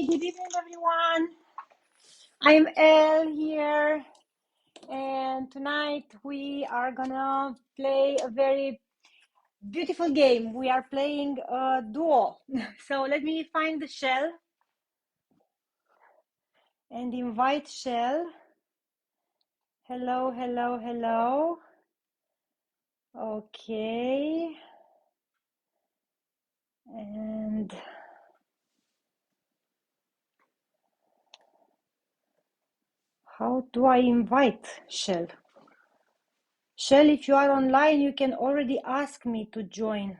Good evening, everyone. I'm Elle here, and tonight we are gonna play a very beautiful game. We are playing a duo. So let me find the shell and invite shell. Hello, hello, hello. Okay. And how do I invite shell? Shell, if you are online, you can already ask me to join.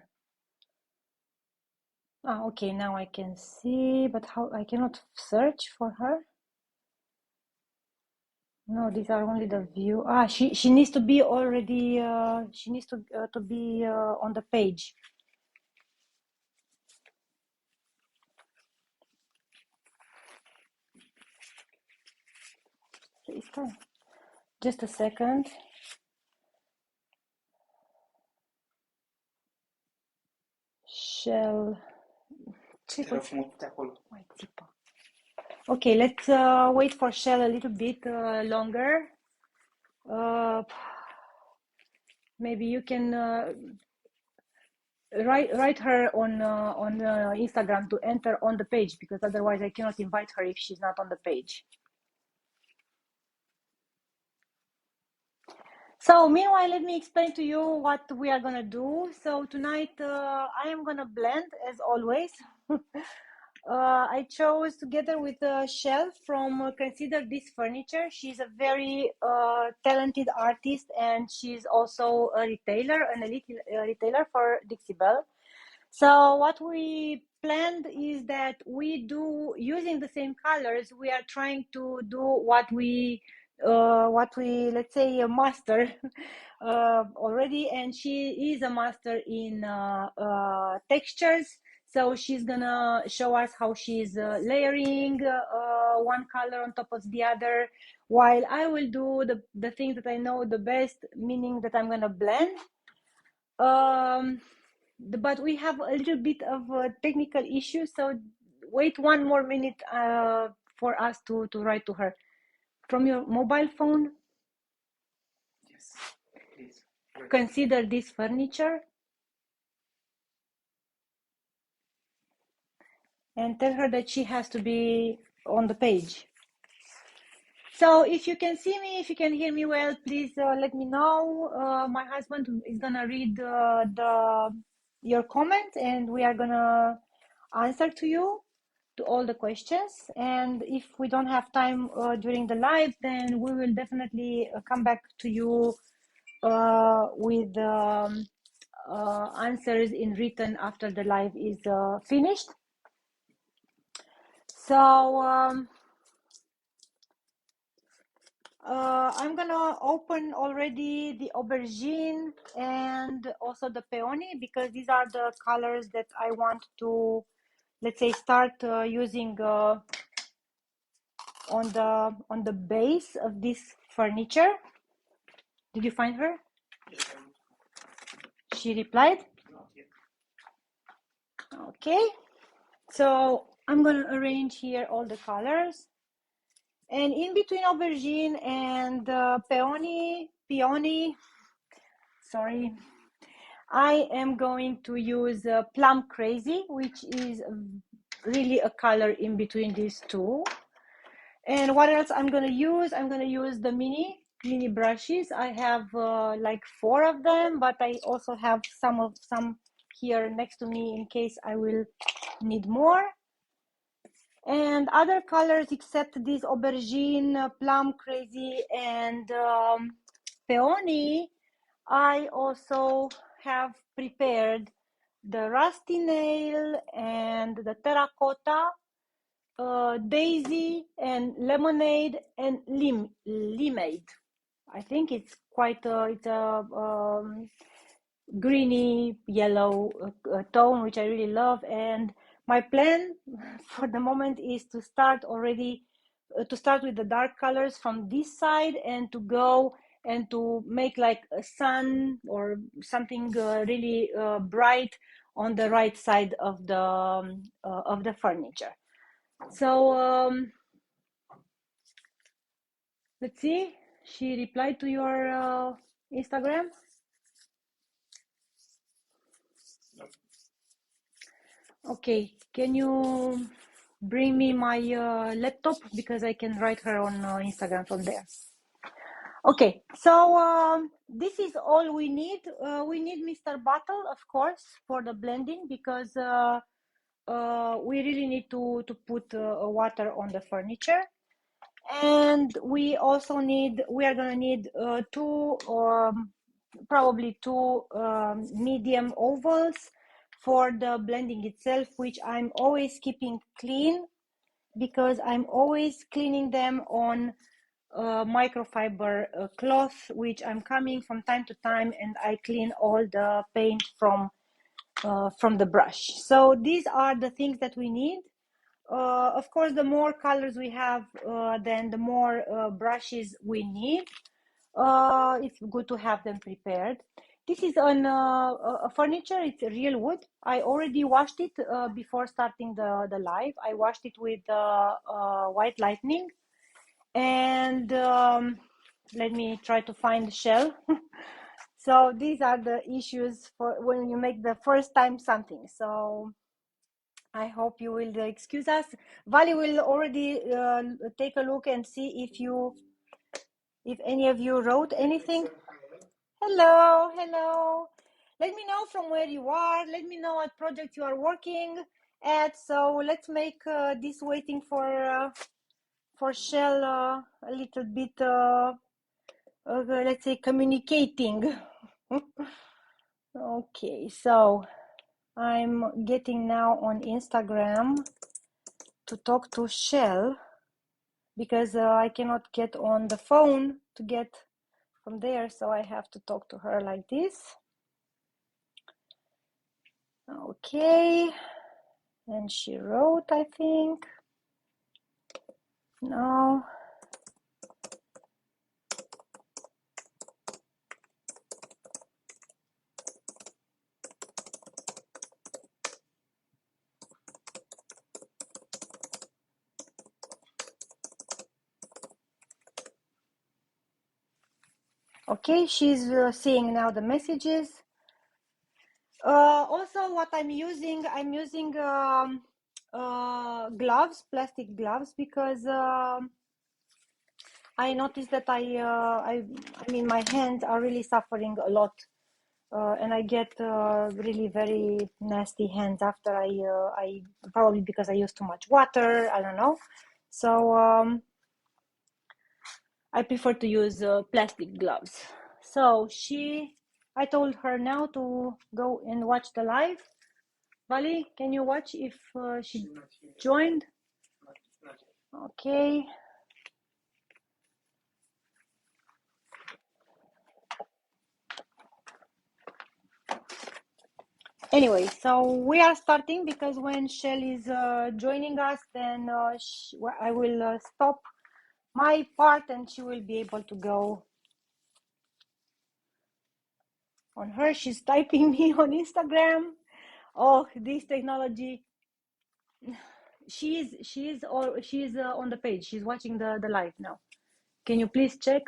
Ah, okay, now I can see, but how I cannot search for her? No, these are only the view. Ah, she needs to be already. She needs to be on the page. Just a second. Shell. Okay, let's wait for Shell a little bit longer. Maybe you can write her on Instagram to enter on the page, because otherwise I cannot invite her if she's not on the page. So meanwhile, let me explain to you what we are gonna do. So tonight I am gonna blend as always. I chose together with Shell from Consider This Furniture. She's a very talented artist, and she's also a retailer, an elite retailer for Dixie Belle. So what we planned is that we do, using the same colors, we are trying to do what we let's say master already, and she is a master in textures. So she's gonna show us how she's layering one color on top of the other, while I will do the things that I know the best, meaning that I'm gonna blend. But we have a little bit of a technical issue, so wait one more minute for us to write to her. From your mobile phone? Yes, please. Consider This Furniture. And tell her that she has to be on the page. So if you can see me, if you can hear me well, please let me know. My husband is gonna read your comment, and we are gonna answer to you to all the questions. And if we don't have time during the live, then we will definitely come back to you with answers in written after the live is finished. So I'm gonna open already the aubergine and also the peony, because these are the colors that I want to, let's say, start using on the base of this furniture. Did you find her? She replied? Okay, so I'm gonna arrange here all the colors, and in between aubergine and peony, sorry, I am going to use Plum Crazy, which is really a color in between these two. And what else I'm going to use? I'm going to use the mini brushes. I have like 4 of them, but I also have some here next to me in case I will need more. And other colors except this aubergine, Plum Crazy, and peony, I also have prepared the rusty nail and the terracotta, daisy and lemonade and limeade. I think it's quite it's a greeny yellow tone, which I really love. And my plan for the moment is to start already to start with the dark colors from this side, and to go and to make like a sun or something really bright on the right side of the furniture. So let's see. She replied to your Instagram. Okay, can you bring me my laptop because I can write her on Instagram from there. Okay, so this is all we need. We need Mr. Bottle, of course, for the blending because we really need to put water on the furniture. And we also need, we are gonna need probably two medium ovals for the blending itself, which I'm always keeping clean because I'm always cleaning them on microfiber cloth, which I'm coming from time to time, and I clean all the paint from the brush. So these are the things that we need. Of course, the more colors we have, then the more brushes we need. It's good to have them prepared. This is on a furniture. It's real wood. I already washed it before starting the live. I washed it with white lightning. And let me try to find the shell. So these are the issues for when you make the first time something. So I hope you will excuse us. Vali will already take a look and see if any of you wrote anything. Hello, hello. Let me know from where you are. Let me know what project you are working at. So let's make this waiting for Shell a little bit. Let's say communicating. Okay, so I'm getting now on Instagram to talk to Shell because I cannot get on the phone to get from there, so I have to talk to her like this. Okay, and she wrote, I think. No. Okay, she's seeing now the messages. Also, what I'm using gloves, plastic gloves, because I noticed that I mean, my hands are really suffering a lot, and I get really very nasty hands after I probably because I use too much water. I don't know, so I prefer to use plastic gloves. So I told her now to go and watch the live. Vali, can you watch if she joined? Okay. Anyway, so we are starting because when Shell is joining us, then I will stop my part and she will be able to go on her. She's typing me on Instagram. Oh, this technology. She is on the page. She's watching the live now. Can you please check?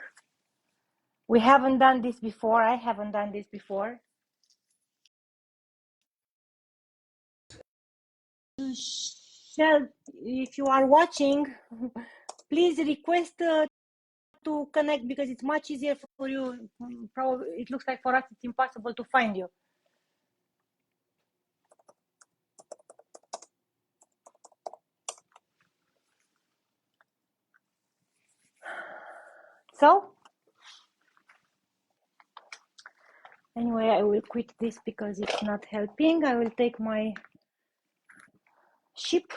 We haven't done this before. I haven't done this before. Shell, if you are watching, please request to connect because it's much easier for you. Probably it looks like for us it's impossible to find you. So anyway, I will quit this because it's not helping. I will take my ship.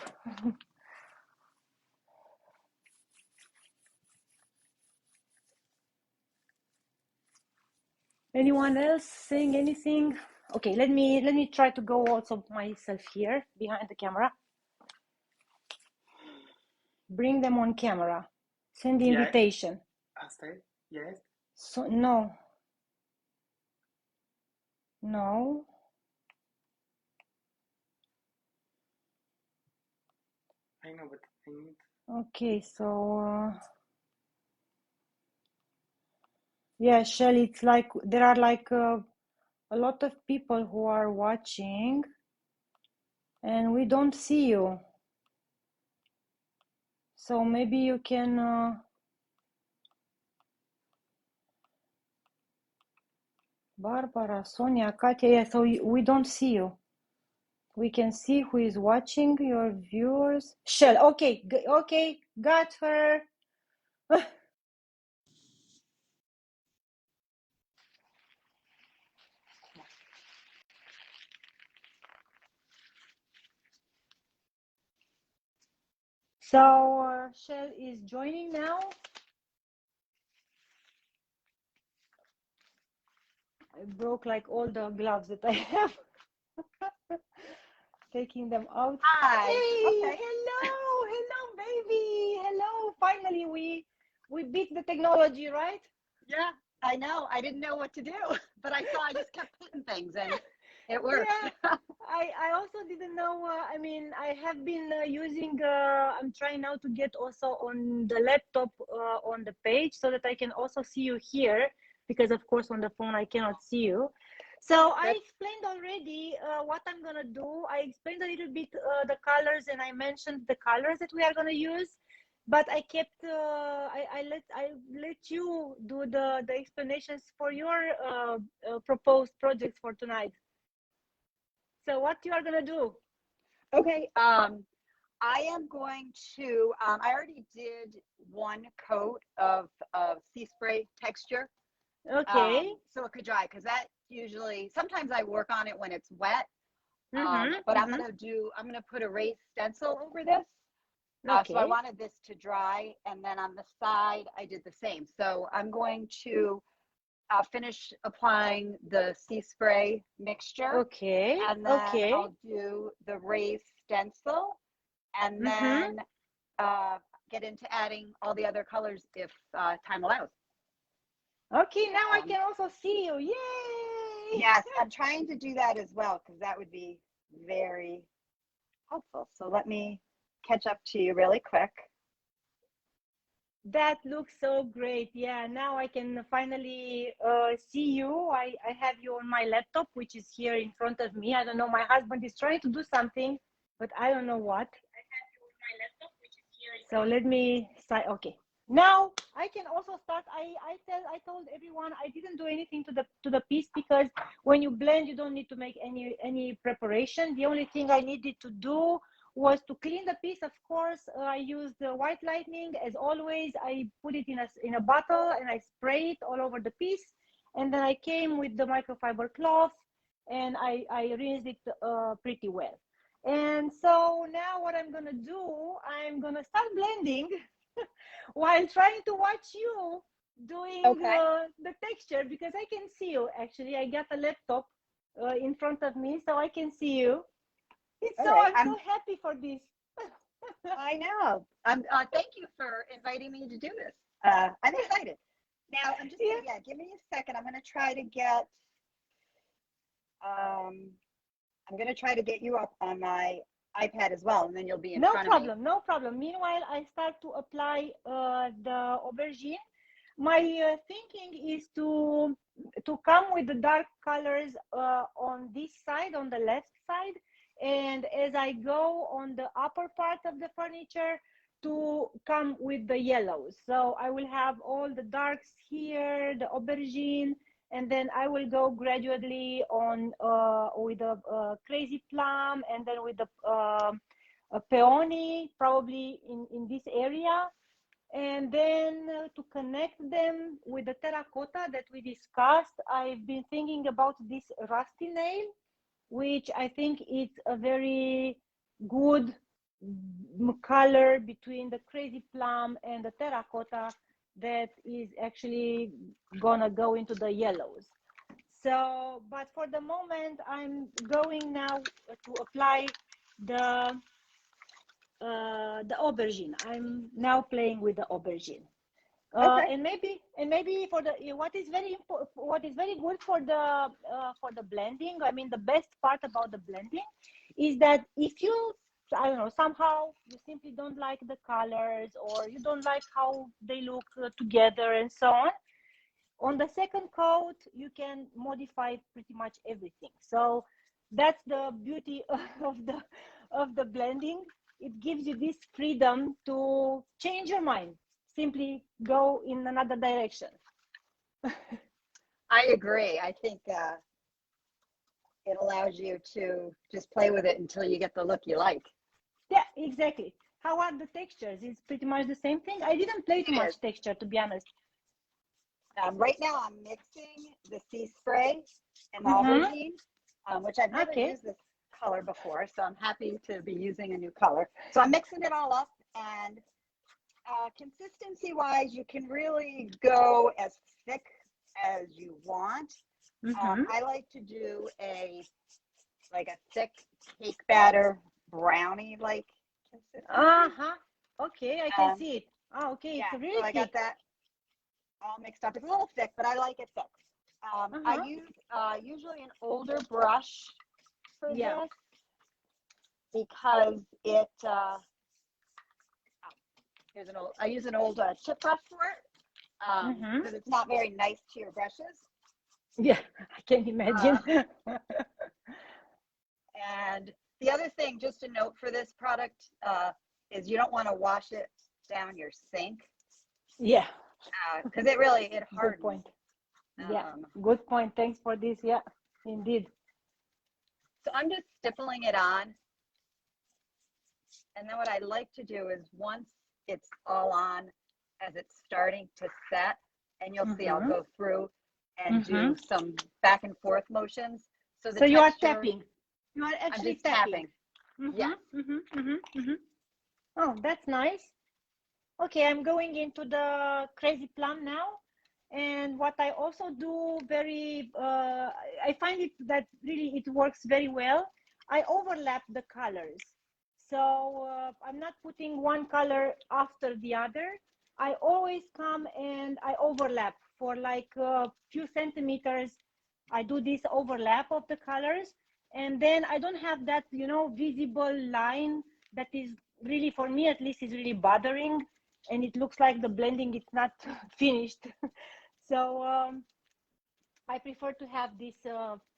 Anyone else saying anything? Okay, let me try to go also myself here behind the camera. Bring them on camera. Send the invitation. Yes. So no. I know, but I need. Okay, so yeah, Shelly, it's like there are like a lot of people who are watching, and we don't see you. So maybe you can, Barbara, Sonia, Katya. Yeah, so we don't see you. We can see who is watching your viewers. Shell. Okay, okay, got her. So Shell is joining now. I broke like all the gloves that I have. Taking them out. Hi. Hey, Okay. hello, baby. Hello. Finally, we beat the technology, right? Yeah, I know. I didn't know what to do, but I saw I just kept hitting things and it works. Yeah. I also didn't know. I mean, I have been using. I'm trying now to get also on the laptop on the page so that I can also see you here, because of course on the phone I cannot see you. So I That's explained already what I'm gonna do. I explained a little bit the colors, and I mentioned the colors that we are gonna use. But I kept. I let you do the explanations for your proposed projects for tonight. So what you are gonna do? okay. I am going to. I already did one coat of sea spray texture, Okay. so it could dry because that usually sometimes I work on it when it's wet. But I'm Mm-hmm. gonna do. I'm gonna put a raised stencil over this. So I Okay. wanted this to dry, and then on the side I did the same. So I'm going to finish applying the sea spray mixture, Okay. and then Okay. I'll do the raised stencil, and Mm-hmm. then uh, get into adding all the other colors if time allows. Okay, now I Um, can also see you. Yay! yes, I'm trying to do that as well because that would be very helpful. So let me catch up to you really quick. That looks so great. Yeah, now I can finally see you. I have you on my laptop, which is here in front of me. I don't know. My husband is trying to do something, but I don't know what. So let me say, okay. Now I can also start. I told everyone I didn't do anything to the piece, because when you blend, you don't need to make any preparation. The only thing I needed to do was to clean the piece. Of course, I used the white lightning as always. I put it in a bottle and I spray it all over the piece, and then I came with the microfiber cloth and I rinsed it pretty well. And so now what I'm gonna do, I'm gonna start blending while trying to watch you doing Okay. the texture, because I can see you. Actually, I got a laptop in front of me, so I can see you. It's All so right. I'm so happy for this. I know. Thank you for inviting me to do this. I'm excited. Now, I'm just Yeah. gonna, yeah, give me a second. Um, I'm gonna try to get you up on my iPad as well, and then you'll be in No front of me. problem, no problem. Meanwhile, I start to apply the aubergine. My thinking is to come with the dark colors on this side, on the left side, and as I go on the upper part of the furniture, to come with the yellows. So I will have all the darks here, the aubergine, and then I will go gradually on with the crazy plum, and then with the a peony, probably in this area, and then to connect them with the terracotta that we discussed, I've been thinking about this rusty nail, which I think is a very good color between the crazy plum and the terracotta that is actually gonna go into the yellows. So, but for the moment, I'm going now to apply the the aubergine. I'm now playing with the aubergine. Okay. And maybe for the what is very good for the blending. I mean, the best part about the blending is that if you I don't know, somehow you simply don't like the colors, or you don't like how they look together and so on the second coat, you can modify pretty much everything. So that's the beauty of the blending. It gives you this freedom to change your mind, simply go in another direction. I agree. I think it allows you to just play with it until you get the look you like. Yeah, exactly. How are the textures? It's pretty much the same thing. I didn't play too It much is. texture, to be honest. Right now, I'm mixing the sea spray and Mm-hmm. aubergine, which I've never Okay. used this color before, so I'm happy to be using a new color. So I'm mixing it all up, and consistency-wise, you can really go as thick as you want. Mm-hmm. I like to do a thick cake batter brownie like consistency. Uh-huh. Okay, I can Um, see it. Oh, okay, yeah, it's so really I got thick. that all mixed up. It's a little thick, but I like it thick. I Uh-huh. use usually an older brush for Yeah. this because it. Here's an old. I use an old chip brush for it Mm-hmm. because it's not very nice to your brushes. Yeah, I can imagine. Uh, and the other thing, just a note for this product, is you don't want to wash it down your sink Yeah, because it good hardens. point. Yeah, Um, good point. Thanks for this. Yeah, indeed. so I'm just stippling it on. And then what I like to do is once it's all on, as it's starting to set, and you'll see I'll Mm-hmm. go through and Mm-hmm. do some back and forth motions. So the So you are texture, tapping. You are I'm actually just tapping. tapping. Mm-hmm. Yes. Mm-hmm. Mm-hmm. Mm-hmm. Oh, that's nice. Okay, I'm going into the crazy plum now. And what I also do I find it that really it works very well. I overlap the colors. So I'm not putting one color after the other. I always come and I overlap for like a few centimeters. I do this overlap of the colors. And then I don't have that, visible line that is really, for me at least, is really bothering, and it looks like the blending is not finished. So I prefer to have this,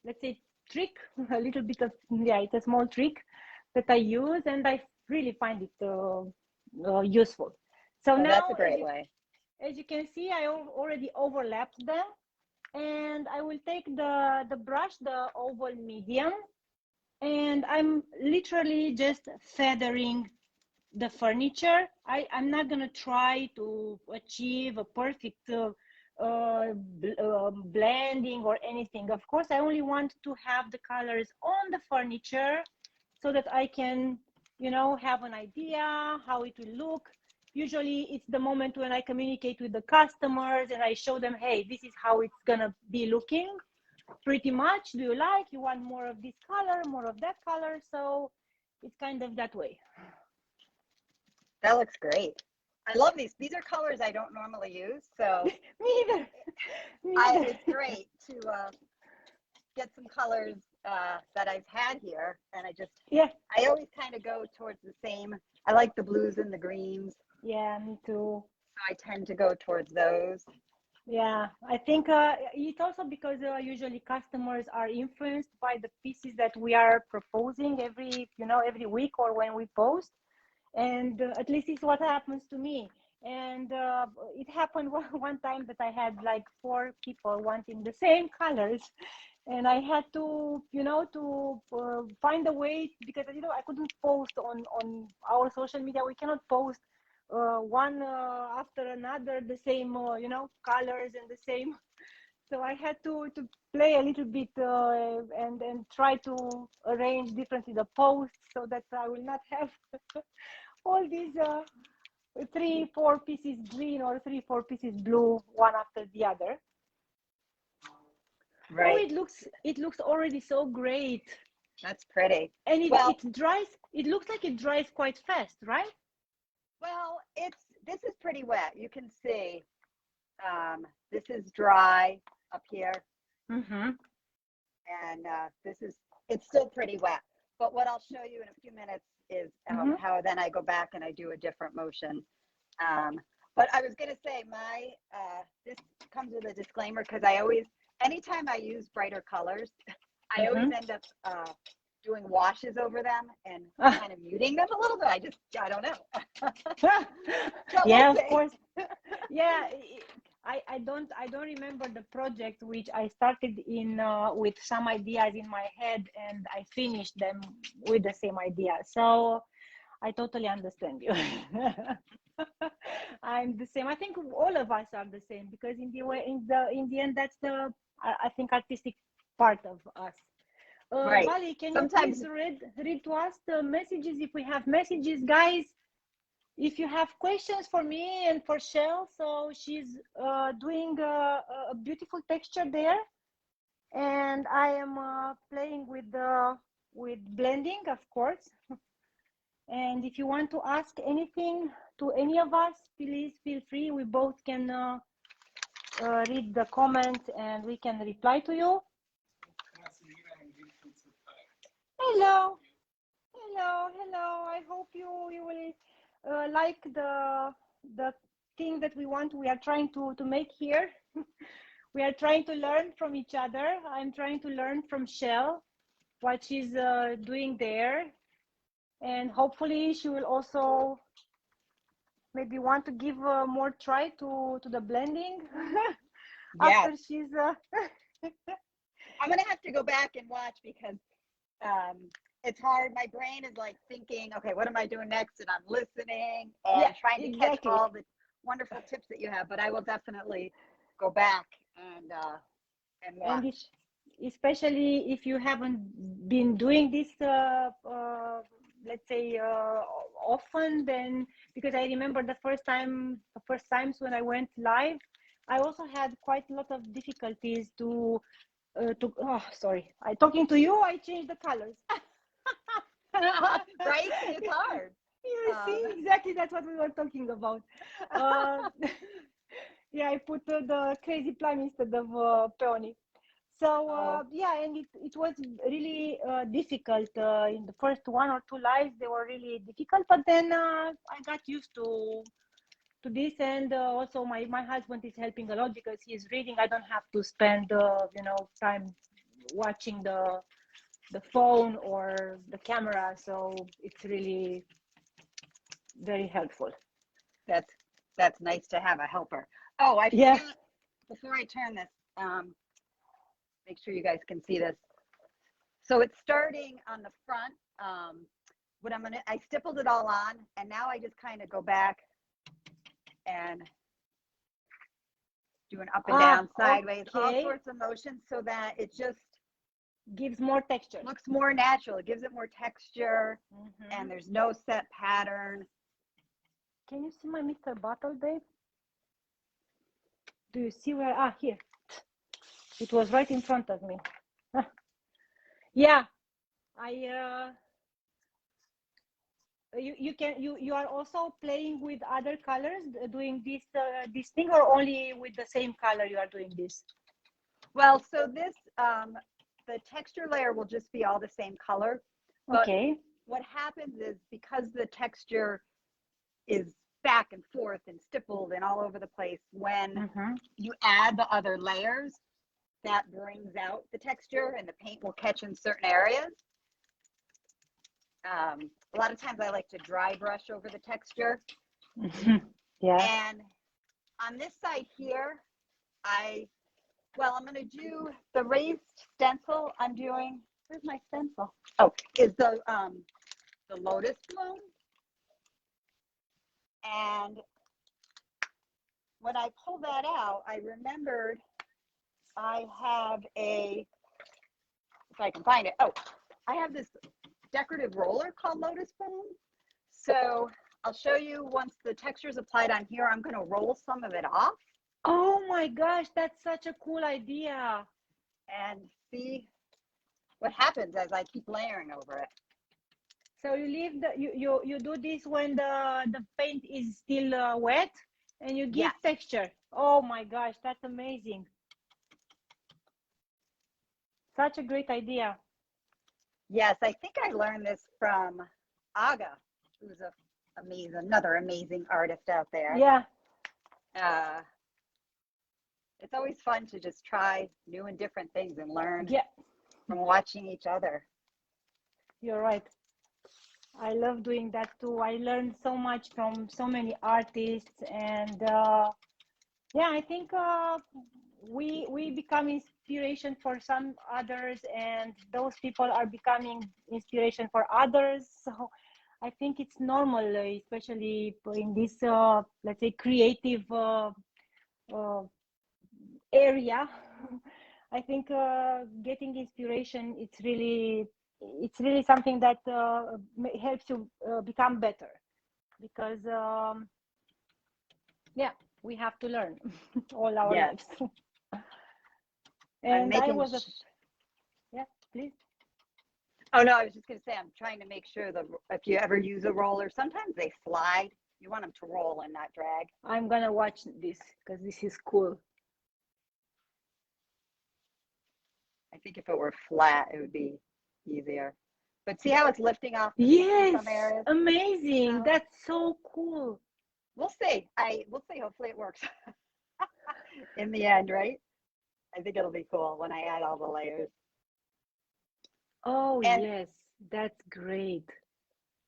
let's say, trick, a little bit of, yeah, it's a small trick that I use, and I really find it useful. So Oh, that's now, a great way. as you can see, I already overlapped them, and I will take the brush, the oval medium, and I'm literally just feathering the furniture. I'm not going to try to achieve a perfect blending or anything. Of course, I only want to have the colors on the furniture so that I can, have an idea how it will look. Usually it's the moment when I communicate with the customers and I show them, hey, this is how it's going to be looking pretty much. Do you want more of this color, more of that color? So it's kind of that way. That looks great. I love these. These are colors I don't normally use, so Me either. Me either. it's great to get some colors that I've had here, and Yeah. I always kind of go towards the same. I like the blues and the greens, Yeah, me too. so I tend to go towards those. Yeah, I think it's also because usually customers are influenced by the pieces that we are proposing every week or when we post. And at least it's what happens to me. And it happened one time that I had like four people wanting the same colors, and I had to find a way, because I couldn't post on our social media. We cannot post one after another the same colors and the same. So I had to play a little bit and try to arrange differently the posts so that I will not have all these three, four pieces green or three, four pieces blue, one after the other. Oh, Right. it looks already so great. That's pretty. And Well, it dries, it looks like it dries quite fast, right? this is pretty wet. You can see this is dry up here, Mm-hmm. and it's still pretty wet. But what I'll show you in a few minutes is Mm-hmm. how then I go back and I do a different motion. But I was going to say this comes with a disclaimer because anytime I use brighter colors, I always end up doing washes over them and kind of muting them a little bit. I don't know. So Yeah, we'll of course. Yeah, I don't remember the project which I started in with some ideas in my head and I finished them with the same idea. So I totally understand you. I'm the same. I think all of us are the same because in the end that's the I think artistic part of us. Right. Vali, can you Sometimes, please read to us the messages if we have messages, guys? If you have questions for me and for Shell, so she's doing a beautiful texture there, and I am playing with blending, of course. And if you want to ask anything to any of us, please feel free. We both can read the comments and we can reply to you. Hello, hello. I hope you will like the thing that we are trying to make here. We are trying to learn from each other. I'm trying to learn from Shell what she's doing there, and hopefully she will also maybe want to give more try to the blending yeah, after she's I'm going to have to go back and watch because it's hard. My brain is like thinking, okay, what am I doing next? And I'm listening and trying to catch all the wonderful tips that you have. But I will definitely go back and watch. And especially if you haven't been doing this, let's say often, then because I remember the first times when I went live, I also had quite a lot of difficulties to oh sorry, I talking to you, I changed the colors. Right? It's hard. You see, exactly, that's what we were talking about. Yeah, I put the crazy plum instead of peony. So yeah, and it was really difficult in the first 1 or 2 lives. They were really difficult, but then I got used to this, and also my husband is helping a lot because he's reading. I don't have to spend time watching the phone or the camera, so it's really very helpful. That's nice to have a helper. Oh, I Yeah. forgot before I turn this. Make sure you guys can see this. So it's starting on the front. I stippled it all on, and now I just kind of go back and do an up and down, sideways, all sorts of motions so that it just gives more texture. Looks more natural. It gives it more texture, and there's no set pattern. Can you see my Mr. Bottle, babe? Do you see where? Here. It was right in front of me. Yeah, you are also playing with other colors, doing this thing, or only with the same color you are doing this? Well, so this the texture layer will just be all the same color. But what happens is because the texture is back and forth and stippled and all over the place, when you add the other layers, that brings out the texture and the paint will catch in certain areas. A lot of times I like to dry brush over the texture. Yeah. And on this side here, I'm going to do the raised stencil. I'm doing, where's my stencil? Oh, is the lotus bloom. And when I pulled that out, I remembered I have if I can find it. Oh, I have this decorative roller called lotus bloom. So I'll show you once the texture is applied on here, I'm going to roll some of it off. Oh my gosh, that's such a cool idea. And see what happens as I keep layering over it. So you leave you do this when the paint is still wet, and you give texture. Oh my gosh, that's amazing. Such a great idea. Yes, I think I learned this from Aga, who's another amazing artist out there. Yeah. It's always fun to just try new and different things and learn Yeah. from watching each other. You're right. I love doing that too. I learned so much from so many artists, and yeah, I think we become inspiration for some others, and those people are becoming inspiration for others. So I think it's normal, especially in this let's say creative uh, area. I think getting inspiration, it's really something that helps you become better, because yeah, we have to learn all our Yes. lives. And I was yeah, please. Oh no, I was just going to say, I'm trying to make sure that if you ever use a roller, sometimes they slide. You want them to roll and not drag. I'm gonna watch this because this is cool. I think if it were flat, it would be easier. But see how it's lifting off the paint in Yes, some areas? amazing. That's so cool. We'll see. We'll see. Hopefully it works in the end, right? I think it'll be cool when I add all the layers. Oh, yes, that's great.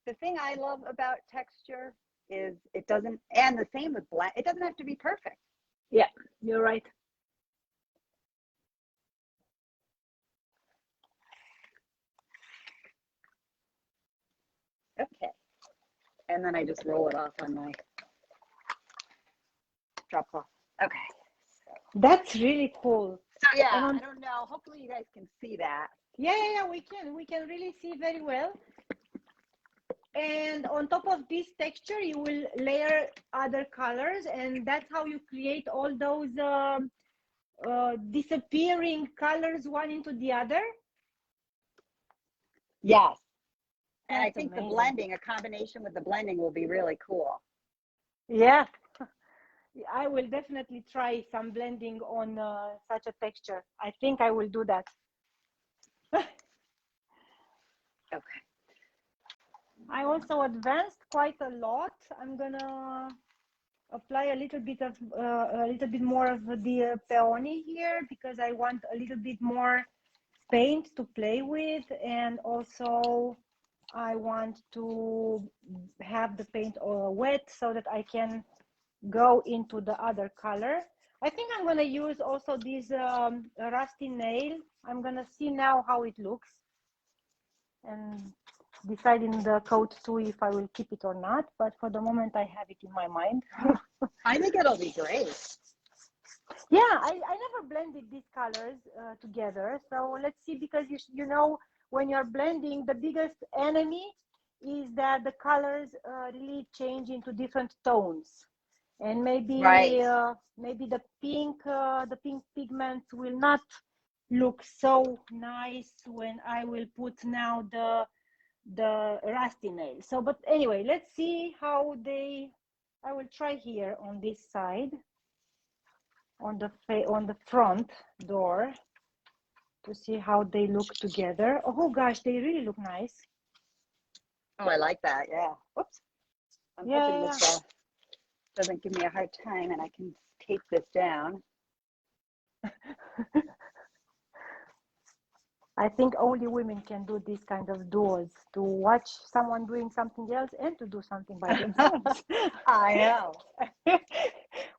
The thing I love about texture is it doesn't, and the same with blend, it doesn't have to be perfect. Yeah, you're right. Okay. And then I just roll it off on my drop cloth. Okay. That's really cool. So yeah, I don't know. Hopefully you guys can see that. Yeah, we can really see very well. And on top of this texture, you will layer other colors, and that's how you create all those disappearing colors one into the other. Yes. And That's I think amazing. the blending, a combination with the blending will be really cool. Yeah. I will definitely try some blending on such a texture. I think I will do that. Okay. I also advanced quite a lot. I'm gonna apply a little bit more of the peony here, because I want a little bit more paint to play with, and also I want to have the paint wet so that I can go into the other color. I think I'm gonna use also this rusty nail. I'm gonna see now how it looks and decide in the coat too if I will keep it or not, but for the moment I have it in my mind. I think it'll be great. Yeah, I never blended these colors together, so let's see, because you know, when you're blending, the biggest enemy is that the colors really change into different tones, and maybe maybe the pink pigments will not look so nice when I will put now the rusty nail. So, but anyway, let's see how I will try here on this side, on the front door, to see how they look together. Oh gosh, they really look nice. Oh, I like that. Yeah. Whoops. I'm hoping this doesn't give me a hard time and I can tape this down. I think only women can do these kind of duos, to watch someone doing something else and to do something by themselves. I know.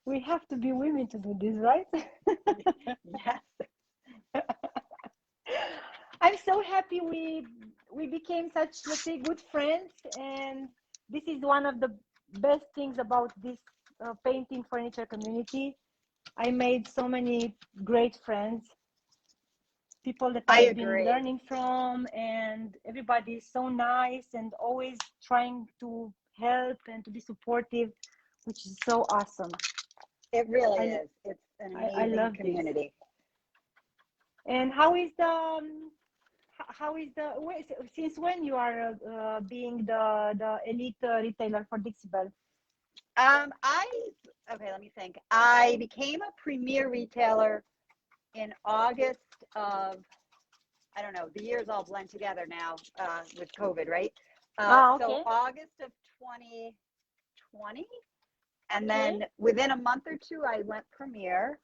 We have to be women to do this, right? Yes. I'm so happy we became such, let's say, good friends, and this is one of the best things about this painting furniture community. I made so many great friends, people that I've been learning from, and everybody is so nice and always trying to help and to be supportive, which is so awesome. It really is. It's an amazing community. And since when you are being the elite retailer for Dixie Belle? Okay, let me think. I became a premier retailer in August of, I don't know, the years all blend together now with COVID, right? So August of 2020. And then within a month or two, I went Premier.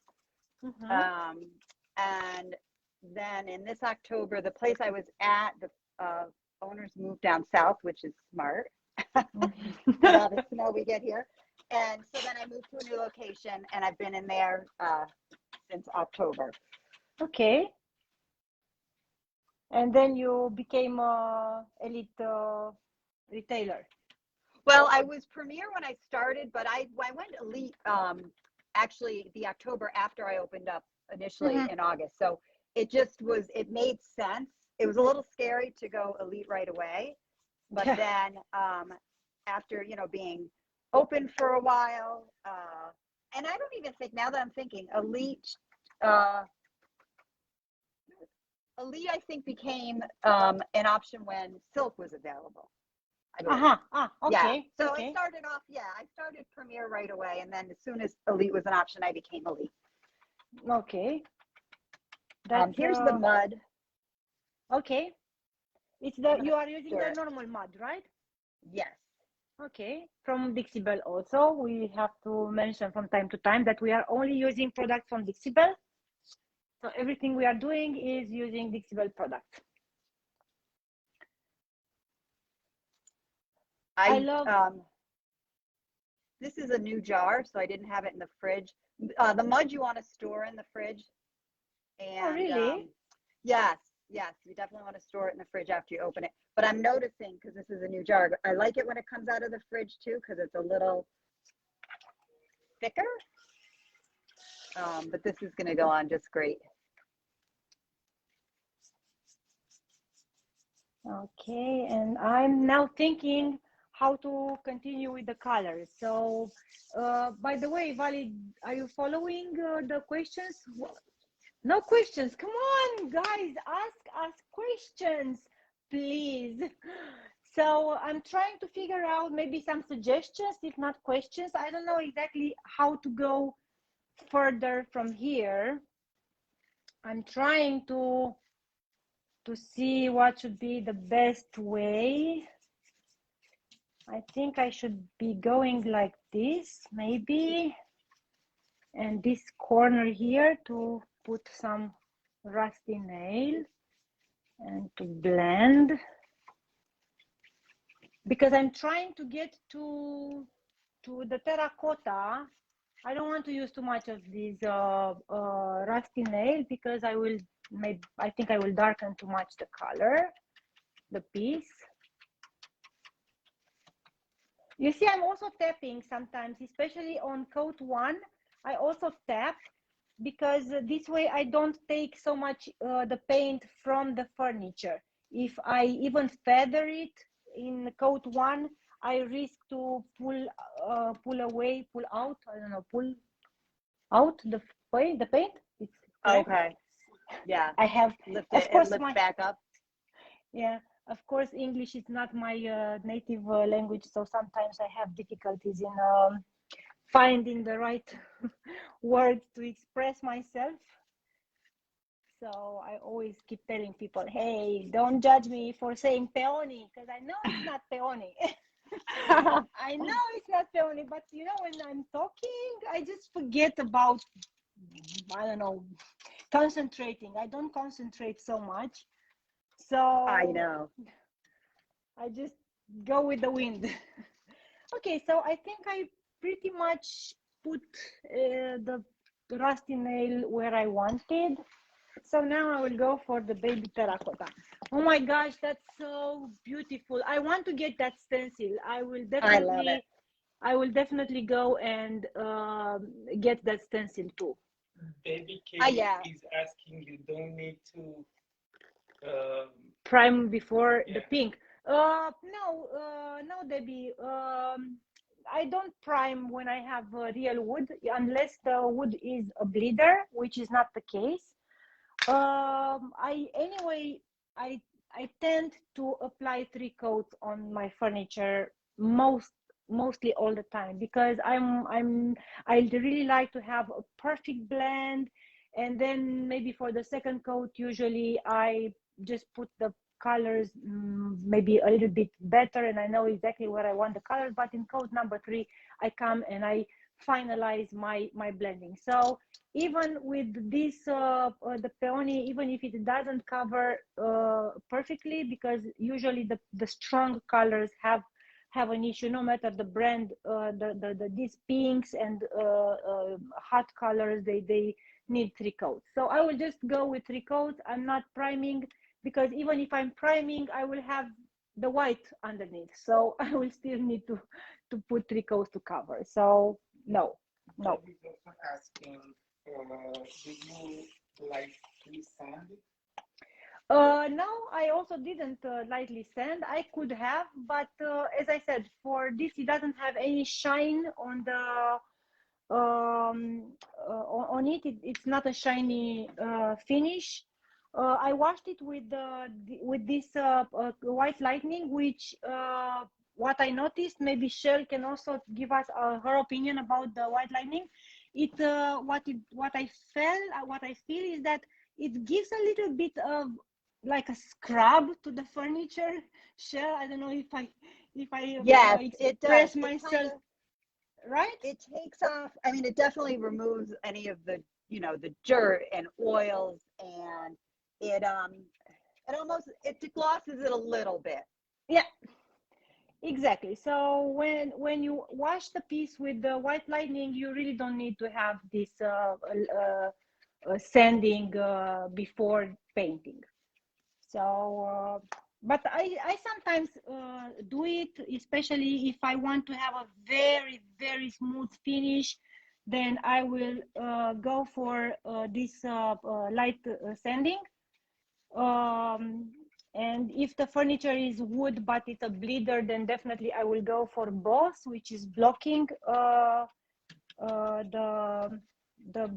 And then in this October, the place I was at, the owners moved down south, which is smart. With all the snow we get here. And so then I moved to a new location, and I've been in there since October. Okay. And then you became elite retailer. Well, I was Premier when I started, but I went elite actually the October after I opened up initially in August. So it just was, it made sense. It was a little scary to go elite right away, but then after, you know, being open for a while, and I don't even think, now that I'm thinking, elite I think became an option when silk was available. Okay. Yeah. So I started off, I started Premier right away, and then as soon as elite was an option, I became elite. Okay. Here's the mud. Okay. It's the, you are using the normal mud, right? Yes. Okay. From Dixie Belle also, we have to mention from time to time that we are only using products from Dixie Belle. So everything we are doing is using Dixie Belle products. I love. This is a new jar, so I didn't have it in the fridge. The mud you want to store in the fridge. And, really? Yes, you definitely want to store it in the fridge after you open it. But I'm noticing, because this is a new jar, I like it when it comes out of the fridge too, because it's a little thicker. But this is going to go on just great. Okay, and I'm now thinking how to continue with the colors. So, by the way, Vali, are you following the questions? No questions. Come on, guys, ask us questions, please. So I'm trying to figure out maybe some suggestions, if not questions. I don't know exactly how to go further from here. I'm trying to see what should be the best way. I think I should be going like this, maybe. And this corner here to put some rusty nail and to blend. Because I'm trying to get to the terracotta. I don't want to use too much of this rusty nail because I think I will darken too much the color, the piece. You see, I'm also tapping sometimes, especially on coat 1. I also tap because this way I don't take so much the paint from the furniture. If I even feather it in coat 1, I risk to pull out, I don't know, pull out the paint. It's okay. Yeah. I have, lift of it, course, lift back up. Yeah, of course, English is not my native language, so sometimes I have difficulties in finding the right words to express myself. So I always keep telling people, hey, don't judge me for saying peony, because I know it's not peony. I know it's not peony, but you know, when I'm talking, I just forget about, I don't know, concentrating. I don't concentrate so much. So I know. I just go with the wind. Okay, so I think I pretty much put the rusty nail where I wanted. So now I will go for the baby terracotta. Oh my gosh, that's so beautiful. I want to get that stencil. I will definitely go and get that stencil too. Baby Katie is asking, you don't need to prime before the pink. No, Debbie. I don't prime when I have real wood, unless the wood is a bleeder, which is not the case. I tend to apply 3 coats on my furniture mostly all the time, because I really like to have a perfect blend, and then maybe for the second coat usually I just put the colors maybe a little bit better, and I know exactly where I want the colors. But in coat number 3, I come and I finalize my blending. So even with this the peony, even if it doesn't cover perfectly, because usually the strong colors have an issue, no matter the brand, these pinks and hot colors, they need 3 coats. So I will just go with 3 coats. I'm not priming, because even if I'm priming, I will have the white underneath, so I will still need to put 3 coats to cover. So no. He's also asking, do you lightly sand? No, I also didn't lightly sand. I could have, but as I said, for this, it doesn't have any shine on the on it. It's not a shiny finish. I washed it with this white lightning, which what I noticed, maybe Shell can also give us her opinion about the white lightning. What I feel is that it gives a little bit of like a scrub to the furniture. Shell, I don't know if I yes, it does myself. Kind of, right? It takes off. I mean, it definitely removes any of the, the dirt and oils, and it almost, it glosses it a little bit. Yeah, exactly. So when you wash the piece with the white lightning, you really don't need to have this sanding before painting. So but I sometimes do it, especially if I want to have a very, very smooth finish. Then I will go for this light sanding. And if the furniture is wood but it's a bleeder, then definitely I will go for Boss, which is blocking the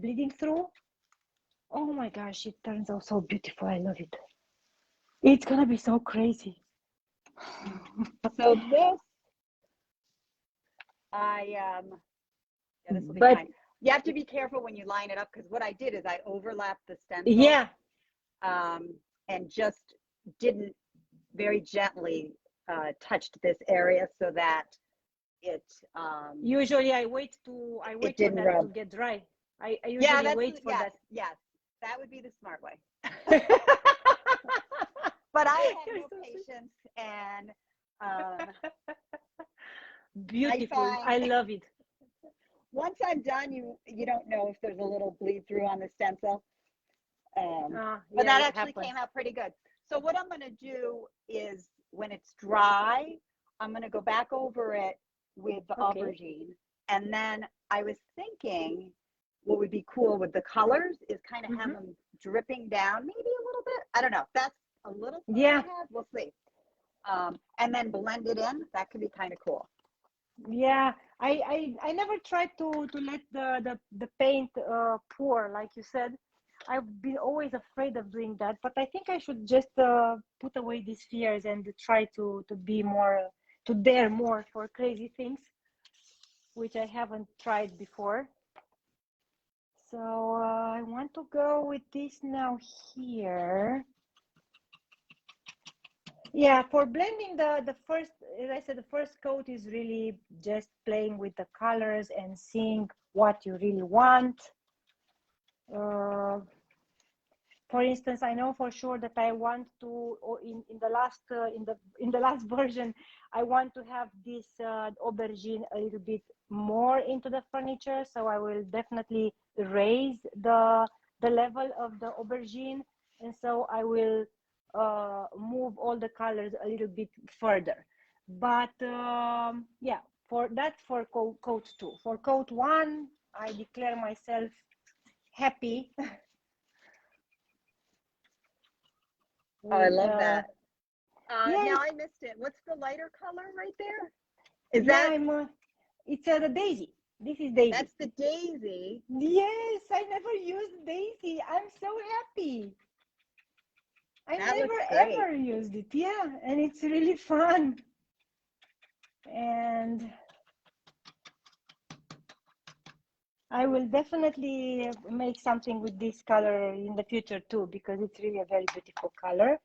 bleeding through. Oh my gosh, it turns out so beautiful. I love it. It's gonna be so crazy. So this, this will be but fine. You have to be careful when you line it up, because what I did is I overlapped the stencil. Yeah. And just didn't very gently touched this area so that it. Usually I wait for that to get dry. I usually wait for that. Yes, that would be the smart way. But I have no patience, and beautiful. I love it. Once I'm done, you don't know if there's a little bleed through on the stencil. But that actually came out pretty good. So what I'm going to do is, when it's dry, I'm going to go back over it with the aubergine. And then I was thinking what would be cool with the colors is kind of have them dripping down maybe a little bit. I don't know. That's a little thought I have. We'll see. And then blend it in. That could be kind of cool. Yeah, I never tried to let the paint pour, like you said. I've been always afraid of doing that, but I think I should just put away these fears and try to be more, to dare more for crazy things, which I haven't tried before. So I want to go with this now here. Yeah, for blending the first, as I said, the first coat is really just playing with the colors and seeing what you really want. For instance, I know for sure that I want to, or in the last version, I want to have this aubergine a little bit more into the furniture. So I will definitely raise the level of the aubergine, and so I will move all the colors a little bit further. But yeah, for coat 2. For coat 1, I declare myself happy. I love that. Now I missed it. What's the lighter color right there? It's the daisy. This is daisy. That's the daisy. Yes, I never used daisy. I'm so happy. I never ever used it. Yeah, and it's really fun. And I will definitely make something with this color in the future too, because it's really a very beautiful color.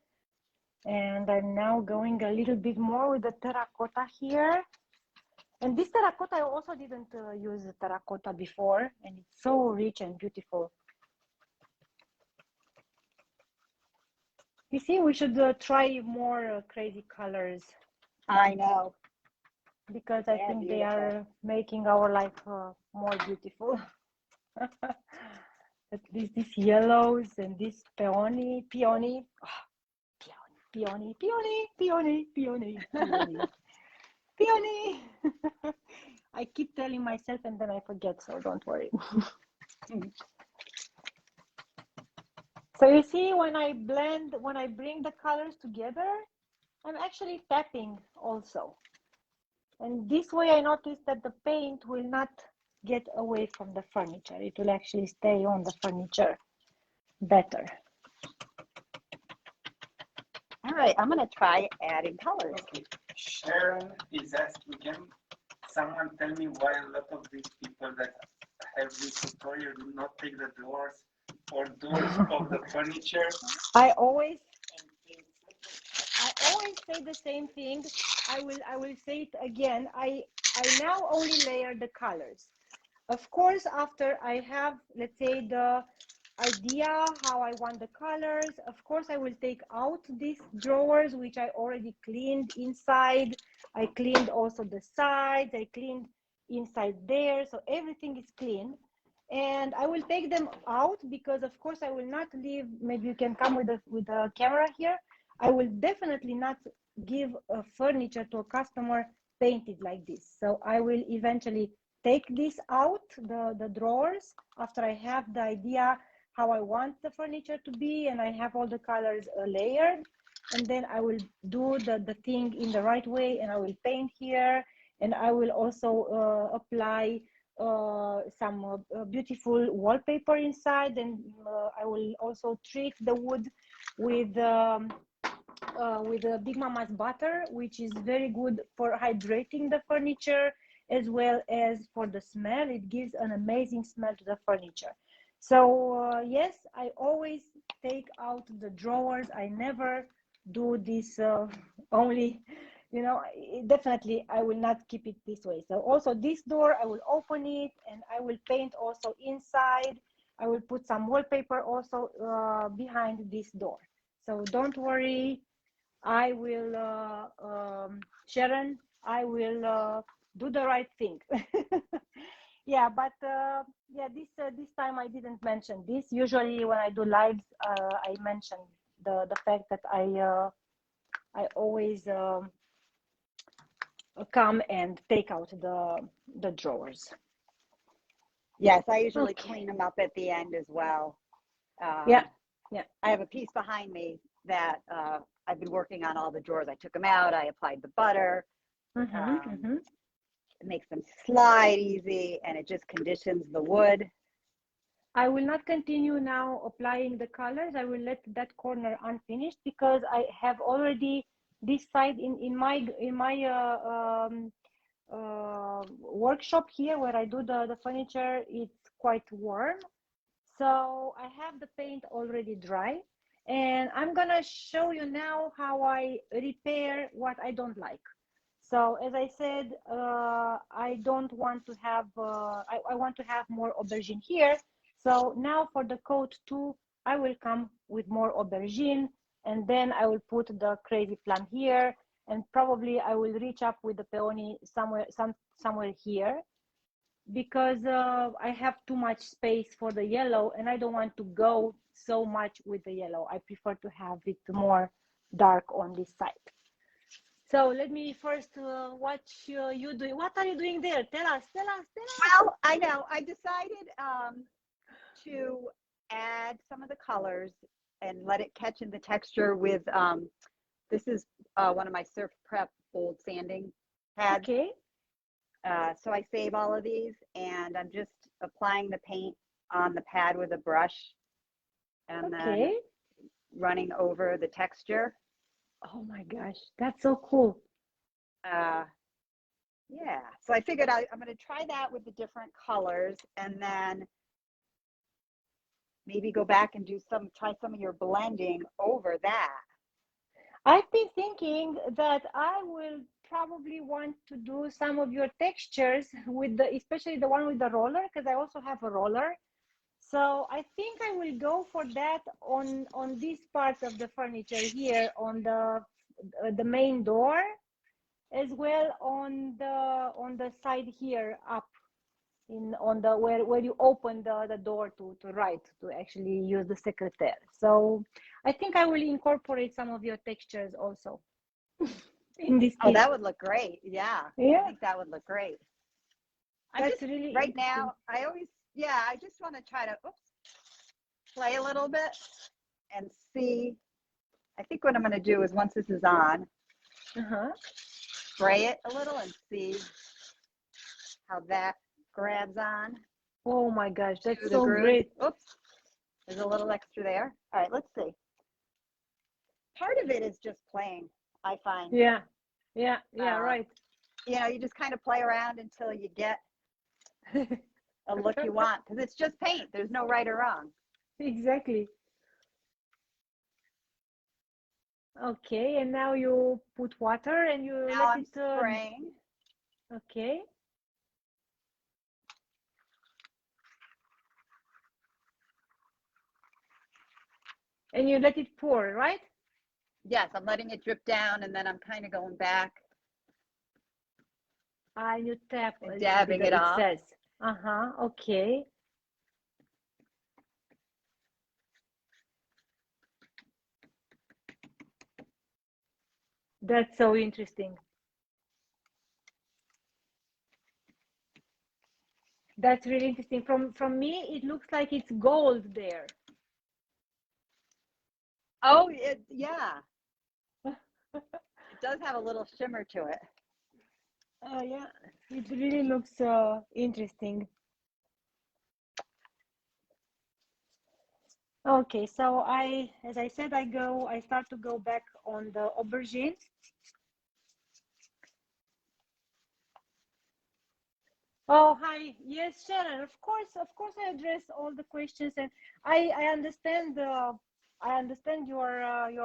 And I'm now going a little bit more with the terracotta here. And this terracotta, I also didn't use the terracotta before, and it's so rich and beautiful. You see, we should try more crazy colors. I know. Because I think they are making our life more beautiful. At least these yellows and this peony. I keep telling myself and then I forget, so don't worry. So you see, when I blend, when I bring the colors together, I'm actually tapping also. And this way I noticed that the paint will not get away from the furniture. It will actually stay on the furniture better. All right, I'm going to try adding colors. Okay. Sharon is asking, can someone tell me why a lot of these people that have this tutorial do not take the drawers or doors of the furniture? I always say the same thing. I will say it again. I now only layer the colors. Of course, after I have, let's say, the idea how I want the colors, of course, I will take out these drawers, which I already cleaned inside. I cleaned also the sides. I cleaned inside there. So everything is clean. And I will take them out because, of course, I will not leave. Maybe you can come with the camera here. I will definitely not give a furniture to a customer painted like this. So I will eventually take this out, the drawers, after I have the idea how I want the furniture to be and I have all the colors layered. And then I will do the thing in the right way and I will paint here. And I will also apply some beautiful wallpaper inside. And I will also treat the wood with Big Mama's butter, which is very good for hydrating the furniture as well as for the smell. It gives an amazing smell to the furniture. So yes, I always take out the drawers. I never do this only, you know, definitely I will not keep it this way. So also this door, I will open it and I will paint also inside. I will put some wallpaper also behind this door. So don't worry, I will, Sharon, I will do the right thing. Yeah, but yeah, this time I didn't mention this. Usually when I do lives, I mention the fact that I always come and take out the drawers. Yes, I usually clean them up at the end as well. Yeah. I have a piece behind me that I've been working on all the drawers. I took them out. I applied the butter. It makes them slide easy, and it just conditions the wood. I will not continue now applying the colors. I will let that corner unfinished because I have already this side in my workshop here where I do the furniture. It's quite warm, so I have the paint already dry, and I'm gonna show you now how I repair what I don't like. So as I said, I don't want to have, I want to have more aubergine here. So now for the coat 2, I will come with more aubergine and then I will put the crazy plum here and probably I will reach up with the peony somewhere here because I have too much space for the yellow and I don't want to go so much with the yellow. I prefer to have it more dark on this side. So let me first watch you doing. What are you doing there? Tell us. Well, I know. I decided to add some of the colors and let it catch in the texture with, this is one of my Surf Prep old sanding pads. Okay. So I save all of these and I'm just applying the paint on the pad with a brush and then running over the texture. Oh my gosh, that's so cool. Yeah, so I figured I'm going to try that with the different colors and then maybe go back and try some of your blending over that. I've been thinking that I will probably want to do some of your textures with the, especially the one with the roller, because I also have a roller. So I think I will go for that on this part of the furniture here on the main door, as well on the side here up in on the where you open the door to write to actually use the secretary. So I think I will incorporate some of your textures also in this Oh, piece. that would look great. Yeah. Yeah. I think that would look great. That's really right now, I just want to try to play a little bit and see. I think what I'm going to do is once this is on, spray it a little and see how that grabs on. Oh my gosh, that's so great. Oops, there's a little extra there. All right, let's see. Part of it is just playing, I find. Yeah, right. You know, you just kind of play around until you get a look you want, because it's just paint. There's no right or wrong. Exactly. Okay, and now you put water and you now let I'm it spraying. Okay. And you let it pour, right? Yes, I'm letting it drip down, and then I'm kind of going back. You tap and dabbing it off. Says. Okay. That's so interesting. That's really interesting. From me, it looks like it's gold there. Oh, yeah. It does have a little shimmer to it. Yeah, it really looks interesting. Okay, so as I said, I start to go back on the aubergine. Oh, hi. Yes, Sharon. Of course, I address all the questions, and I understand your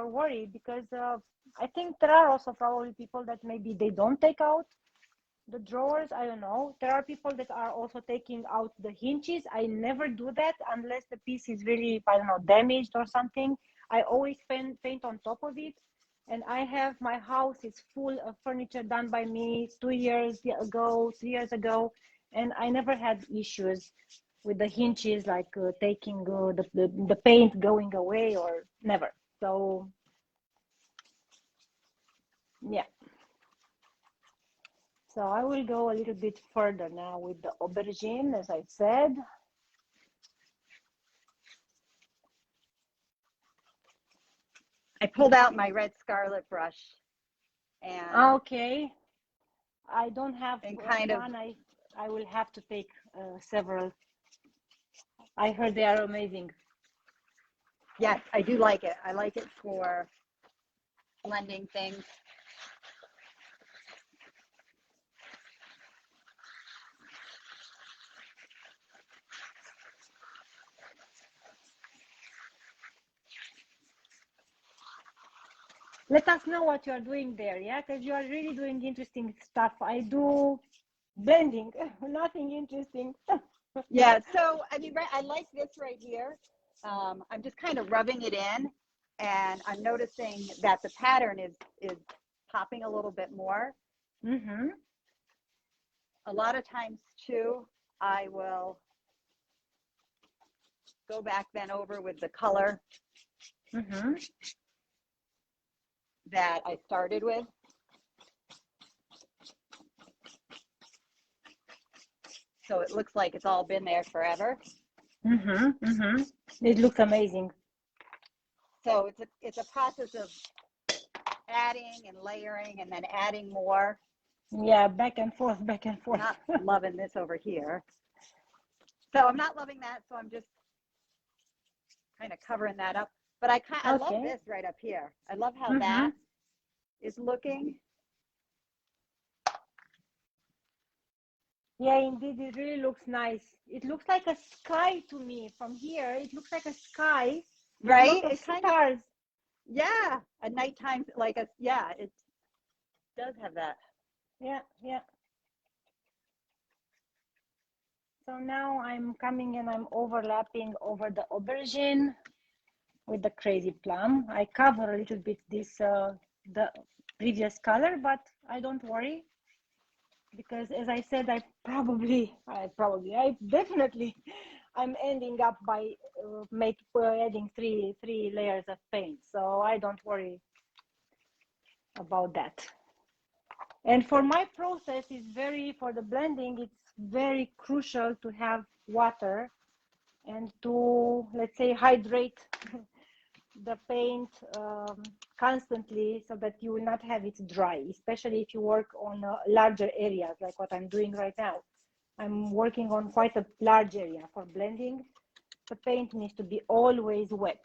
worry, because I think there are also probably people that maybe they don't take out the drawers. I don't know. There are people that are also taking out the hinges. I never do that unless the piece is really, I don't know, damaged or something. I always paint on top of it. And I have, my house is full of furniture done by me 2 years ago, 3 years ago, and I never had issues with the hinges, like taking the paint going away, or never. So yeah. So I will go a little bit further now with the aubergine, as I said. I pulled out my red scarlet brush, and okay, I don't have one. I will have to take several. I heard they are amazing. Yes, I do like it. I like it for blending things. Let us know what you are doing there, yeah, because you are really doing interesting stuff. I do blending, nothing interesting. Yeah, so I mean, I like this right here. I'm just kind of rubbing it in, and I'm noticing that the pattern is popping a little bit more. Mm-hmm. A lot of times too, I will go back then over with the color that I started with. So it looks like it's all been there forever. It looks amazing. So it's a process of adding and layering and then adding more. Yeah, back and forth, back and forth. Not loving this over here. So I'm not loving that, so I'm just kind of covering that up. But I love this right up here. I love how that is looking. Yeah, indeed, it really looks nice. It looks like a sky to me from here. It looks like a sky. Right? It's kind of stars. Yeah, at nighttime, like yeah, it does have that. Yeah, yeah. So now I'm coming and I'm overlapping over the aubergine with the crazy plum. I cover a little bit this the previous color, but I don't worry because, as I said, I definitely, I'm ending up by adding three layers of paint. So I don't worry about that. And for my process, for the blending, it's very crucial to have water and to, let's say, hydrate the paint constantly so that you will not have it dry, especially if you work on larger areas like what I'm doing right now. I'm working on quite a large area for blending. The paint needs to be always wet.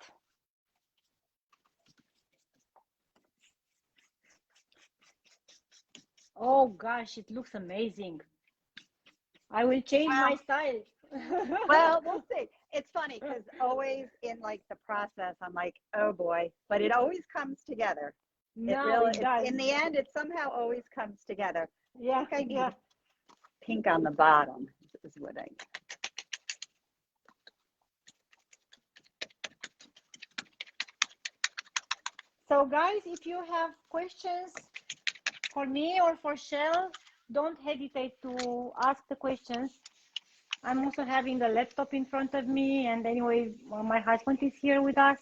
Oh gosh, it looks amazing. I will change my style. Well, we'll see. It's funny because always in like the process, I'm like, oh boy, but it always comes together. No, it does. In the end, it somehow always comes together. Yeah, I need pink on the bottom is what I. So guys, if you have questions for me or for Shell, don't hesitate to ask the questions. I'm also having the laptop in front of me, and anyway, my husband is here with us,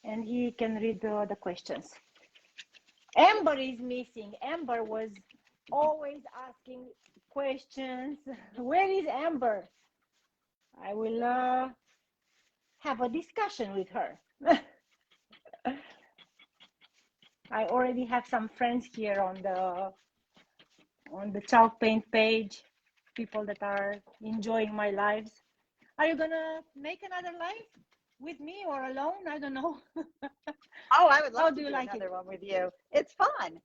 and he can read the questions. Amber is missing. Amber was always asking questions. Where is Amber? I will have a discussion with her. I already have some friends here on the chalk paint page, people that are enjoying my lives. Are you gonna make another live with me or alone? I don't know. Oh, I would love How to do you do like another it? one with you. It's fun.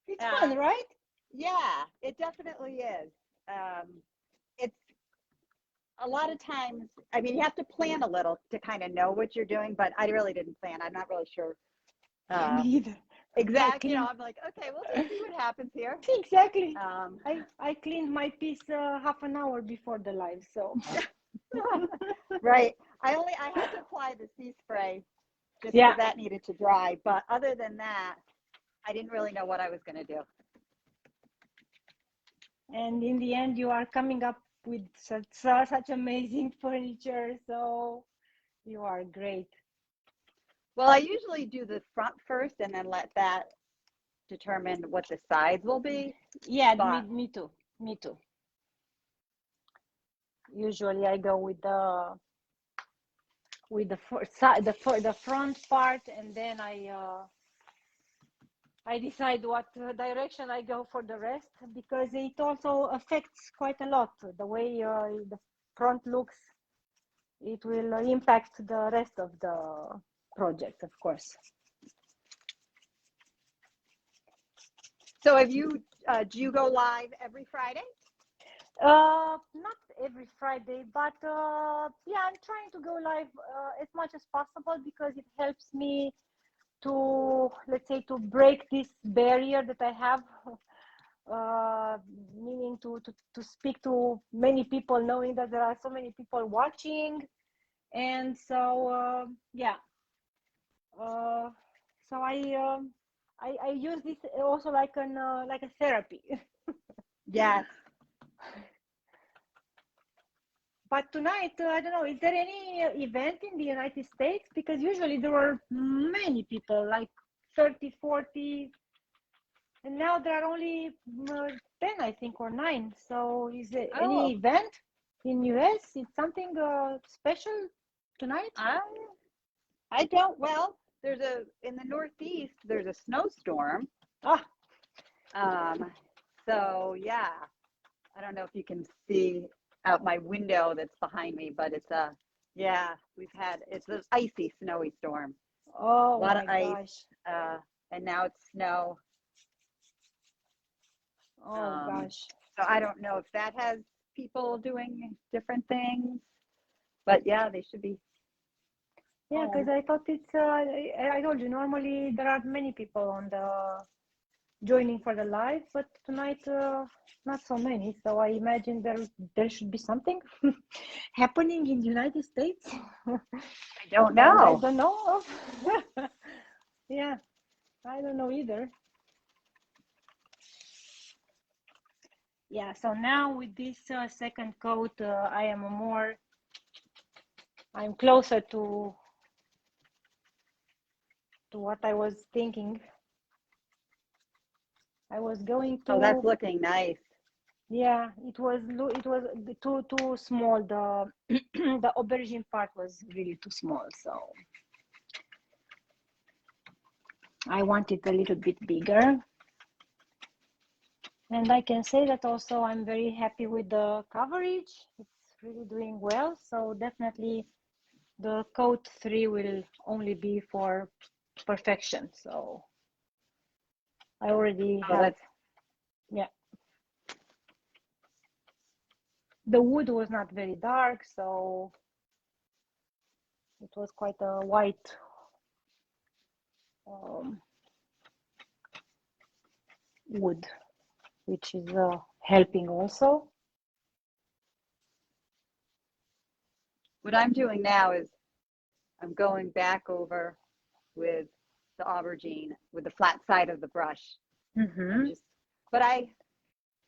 It's fun, right? Yeah, it definitely is. It's a lot of times, I mean, you have to plan a little to kind of know what you're doing, but I really didn't plan. I'm not really sure. Me either. Exactly. I'm like, okay, we'll just see what happens here. Exactly. I cleaned my piece half an hour before the live, so. Right. I had to apply the sea spray just because that needed to dry. But other than that, I didn't really know what I was going to do. And in the end, you are coming up with such amazing furniture. So you are great. Well, I usually do the front first and then let that determine what the sides will be. Yeah, me too. Me too. Usually I go with the front part, and then I decide what direction I go for the rest, because it also affects quite a lot the way the front looks. It will impact the rest of the project, of course. So do you go live every Friday? Not every Friday, but yeah, I'm trying to go live as much as possible, because it helps me to, let's say, to break this barrier that I have, meaning to speak to many people, knowing that there are so many people watching. And so yeah, so I use this also like a therapy. Yes. But tonight, I don't know, is there any event in the United States? Because usually there were many people, like 30, 40, and now there are only 10, I think, or 9. So is there any event in US? It's something special tonight? I don't. Well, in the Northeast, there's a snowstorm. So yeah, I don't know if you can see out my window that's behind me, but it's it's an icy, snowy storm. Oh, a lot of ice. And now it's snow. Oh gosh. So I don't know if that has people doing different things, but yeah, they should be. Yeah, because I thought it's, I told you, normally there are many people on the joining for the live, but tonight not so many. So I imagine there should be something happening in the United States. I don't And I know. don't know of. Yeah, I don't know either. Yeah, so now with this second coat, I'm closer to what I was thinking. I was going to. Oh, that's looking nice. Yeah, it was too small. The the aubergine part was really too small, so I want it a little bit bigger. And I can say that also I'm very happy with the coverage. It's really doing well. So definitely the coat 3 will only be for perfection. So I already have, yeah. The wood was not very dark, so it was quite a white wood, which is helping also. What I'm doing now is I'm going back over with the aubergine with the flat side of the brush. Mm-hmm.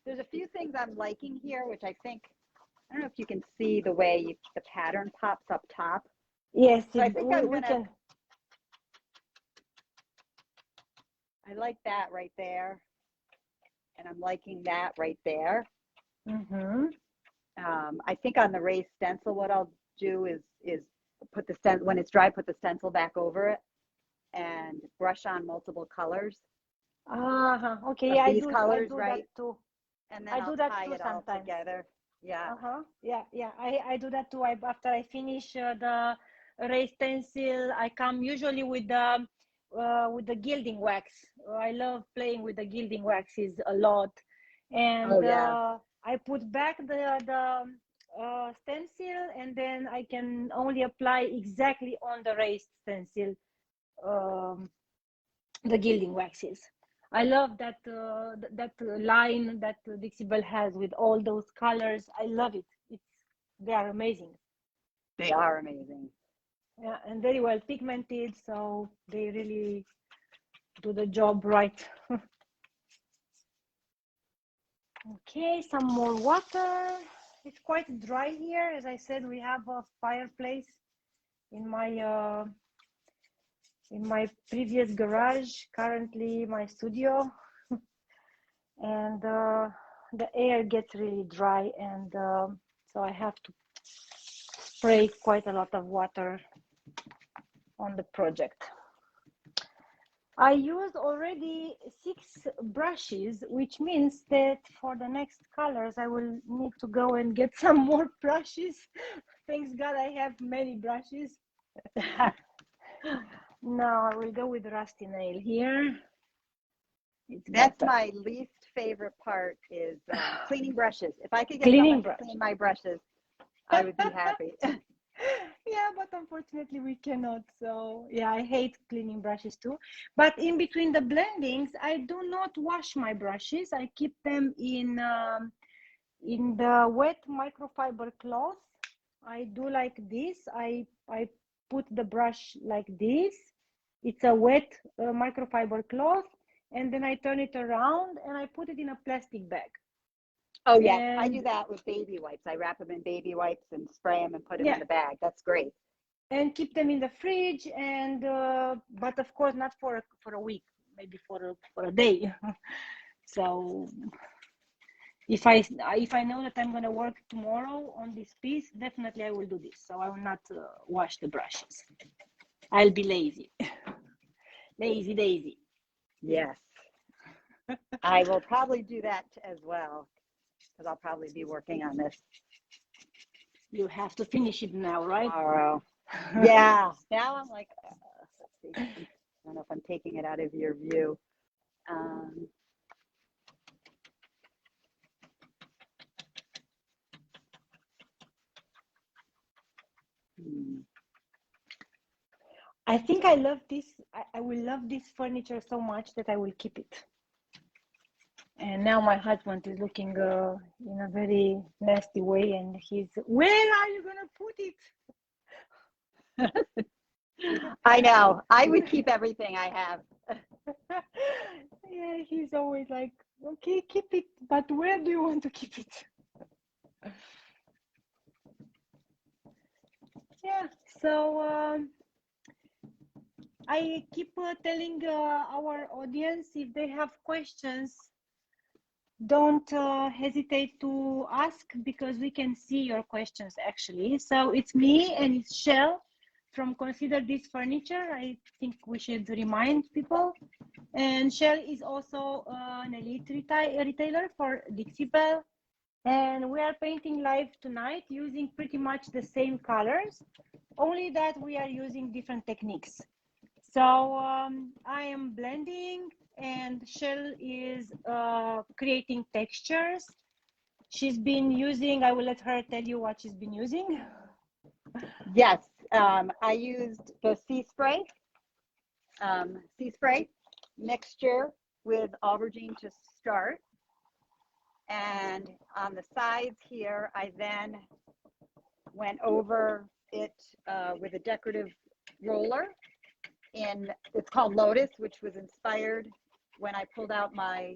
There's a few things I'm liking here, which I don't know if you can see the way the pattern pops up top. Yes, so I think I like that right there, and I'm liking that right there. Mm-hmm. I think on the raised stencil, what I'll do is put the stencil, when it's dry, put the stencil back over it and brush on multiple colors. Okay, yeah, these colors, I do right? that too. And then I I'll do that tie too it sometimes. all together. Yeah. Yeah. I do that too. After I finish the raised stencil, I come usually with the gilding wax. I love playing with the gilding waxes a lot, and I put back the stencil, and then I can only apply exactly on the raised stencil the gilding waxes. I love that line that Dixie Belle has with all those colors. I love it. They are amazing. They are amazing. Yeah, and very well pigmented, so they really do the job right. Okay, some more water. It's quite dry here. As I said, we have a fireplace in my previous garage, currently my studio. And the air gets really dry, and so I have to spray quite a lot of water on the project. I used already 6 brushes, which means that for the next colors I will need to go and get some more brushes. Thanks God I have many brushes. Now I will go with rusty nail here. That's my least favorite part is cleaning brushes. If I could get someone to clean my brushes, I would be happy. Yeah, but unfortunately we cannot. So yeah, I hate cleaning brushes too. But in between the blendings, I do not wash my brushes. I keep them in the wet microfiber cloth. I do like this. I put the brush like this. It's a wet microfiber cloth, and then I turn it around and I put it in a plastic bag. Oh, yes. I do that with baby wipes. I wrap them in baby wipes and spray them and put them in the bag. That's great. And keep them in the fridge, and but of course not for a week, maybe for a day. So if I know that I'm going to work tomorrow on this piece, definitely I will do this. So I will not wash the brushes. I'll be lazy. Lazy Daisy. Yes. I will probably do that as well, because I'll probably be working on this. You have to finish it now, right? Tomorrow. Yeah. Now I'm like, let's see. I don't know if I'm taking it out of your view. I think I love this. I will love this furniture so much that I will keep it. And now my husband is looking in a very nasty way, and he's, where are you gonna put it? I know. I would keep everything I have. Yeah, he's always like, okay, keep it, but where do you want to keep it? Yeah, so I keep telling our audience, if they have questions, don't hesitate to ask, because we can see your questions actually. So it's me and it's Shell from Consider This Furniture. I think we should remind people. And Shell is also an elite retailer for Dixie Belle. And we are painting live tonight using pretty much the same colors, only that we are using different techniques. So I am blending, and Shell is creating textures. She's been using, I will let her tell you what she's been using. Yes, I used the sea spray mixture with aubergine to start. And on the sides here, I then went over it with a decorative roller. It's called Lotus, which was inspired when I pulled out my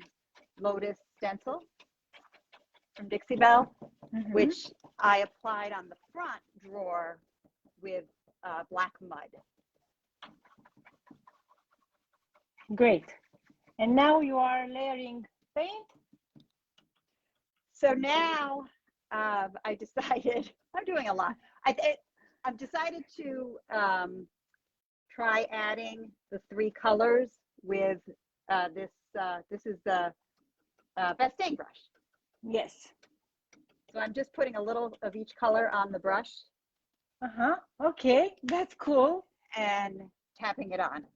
Lotus stencil from Dixie Belle, which I applied on the front drawer with black mud. Great. And now you are layering paint. So now I decided, I'm doing a lot. I've decided to try adding the 3 colors with this is the Bastang brush. Yes. So I'm just putting a little of each color on the brush. Okay, that's cool. And tapping it on.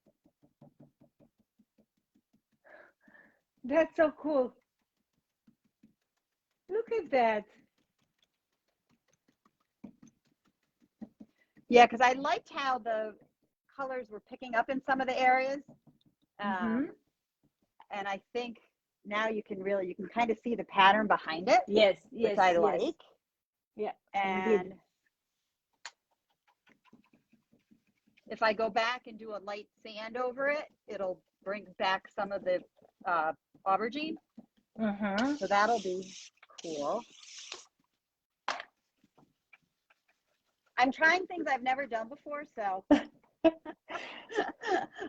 That's so cool. Look at that. Yeah, because I liked how the colors were picking up in some of the areas. And I think now you can kind of see the pattern behind it. Yes, which I like. Yeah. And indeed. if I go back and do a light sand over it, it'll bring back some of the aubergine. So that'll be cool. I'm trying things I've never done before, so.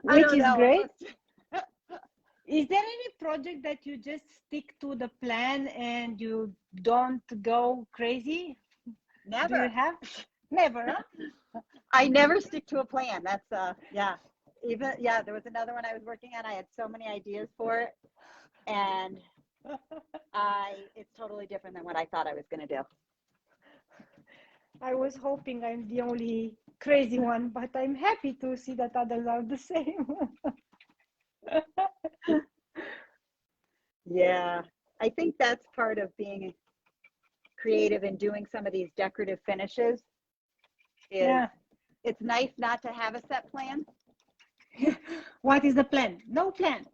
Which is great. Is there any project that you just stick to the plan and you don't go crazy? Never. Do you have? Never, huh? I never stick to a plan. That's yeah. There was another one I was working on. I had so many ideas for it, and it's totally different than what I thought I was going to do. I was hoping I'm the only crazy one, but I'm happy to see that others are the same. Yeah, I think that's part of being creative and doing some of these decorative finishes. It's nice not to have a set plan. What is the plan? No plan.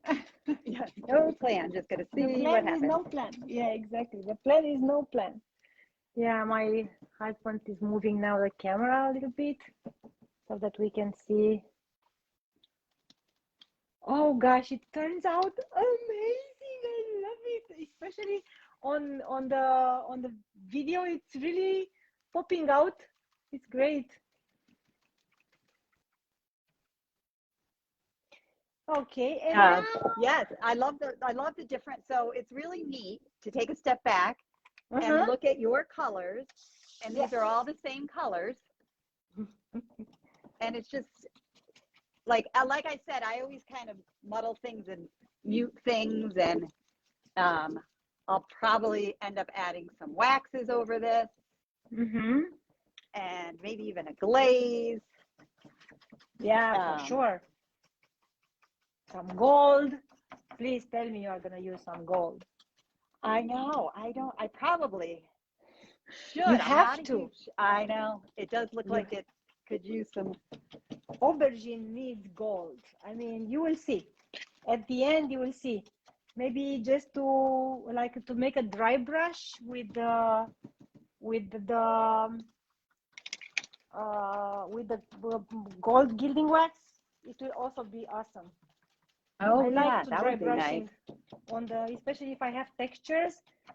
Yeah, no plan. Just gonna see what happens. No plan. Yeah, exactly. The plan is no plan. Yeah, my husband is moving now the camera a little bit so that we can see. Oh gosh, it turns out amazing. I love it, especially on the video. It's really popping out. It's great. Okay, and now... yes, I love the different. So it's really neat to take a step back and look at your colors, and these are all the same colors. And it's just like I said, I always kind of muddle things and mute things, and I'll probably end up adding some waxes over this, and maybe even a glaze. Yeah, for sure. Some gold. Please tell me you're gonna use some gold. I know. I probably should. You have to. I know. It does look like it could use some aubergine needs gold. I mean, you will see. At the end, you will see. Maybe just to make a dry brush with the gold gilding wax. It will also be awesome. Oh, I like yeah, to that dry would be brushing nice. on especially if I have textures.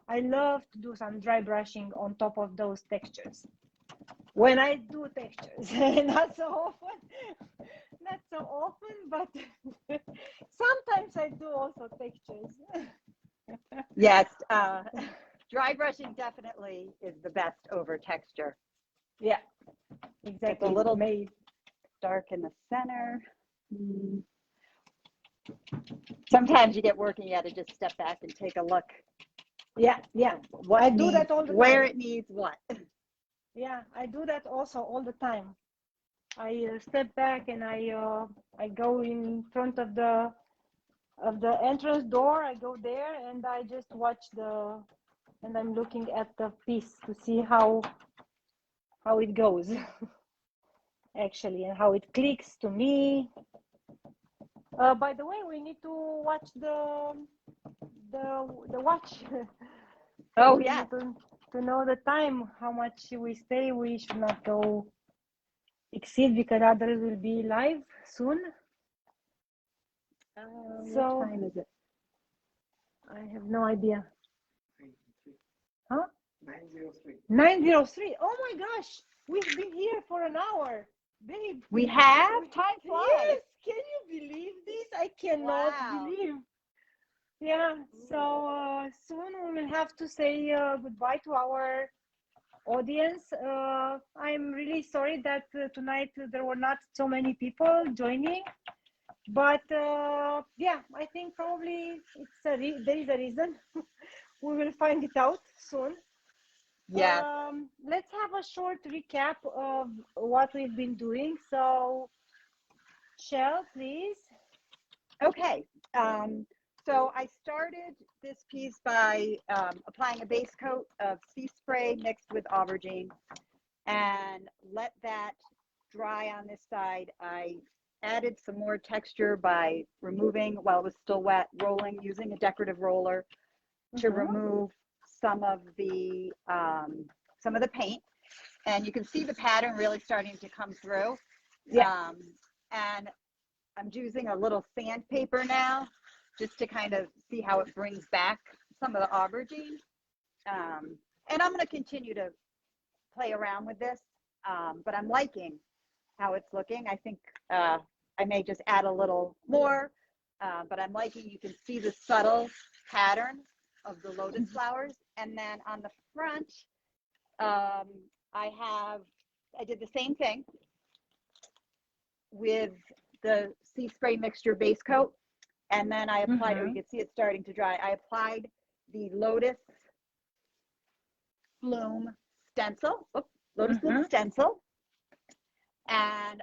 I love to do some dry brushing on top of those textures. When I do textures, not so often, but sometimes I do also textures. Yes, dry brushing definitely is the best over texture. Yeah, exactly. It's a little dark in the center. Sometimes you get working, you got to just step back and take a look. Yeah. I do that all the time. Where it needs what. Yeah, I do that also all the time. I step back and I go in front of the entrance door. I go there and I just watch and I'm looking at the piece to see how it goes actually, and how it clicks to me. By the way, we need to watch the watch. Oh, yeah. To know the time, how much we stay. We should not go exceed, because others will be live soon. What time is it? I have no idea. 9:03. 9:03. Oh my gosh, we've been here for an hour, babe. We have? Time flies. Yes, can you believe this? I cannot believe. Yeah, so soon we will have to say goodbye to our audience. I'm really sorry that tonight there were not so many people joining, but yeah, I think probably there is a reason. We will find it out soon. Yeah. Let's have a short recap of what we've been doing. So, Shell, please. Okay. So I started this piece by applying a base coat of sea spray mixed with aubergine and let that dry on this side. I added some more texture by removing, while it was still wet, using a decorative roller to remove some of the paint. And you can see the pattern really starting to come through. Yeah. And I'm using a little sandpaper now just to kind of see how it brings back some of the aubergine. And I'm going to continue to play around with this, but I'm liking how it's looking. I think I may just add a little more, but I'm liking, you can see the subtle pattern of the lotus flowers. And then on the front, I did the same thing with the sea spray mixture base coat. And then I applied, you can see it starting to dry. I applied the lotus bloom stencil, stencil. And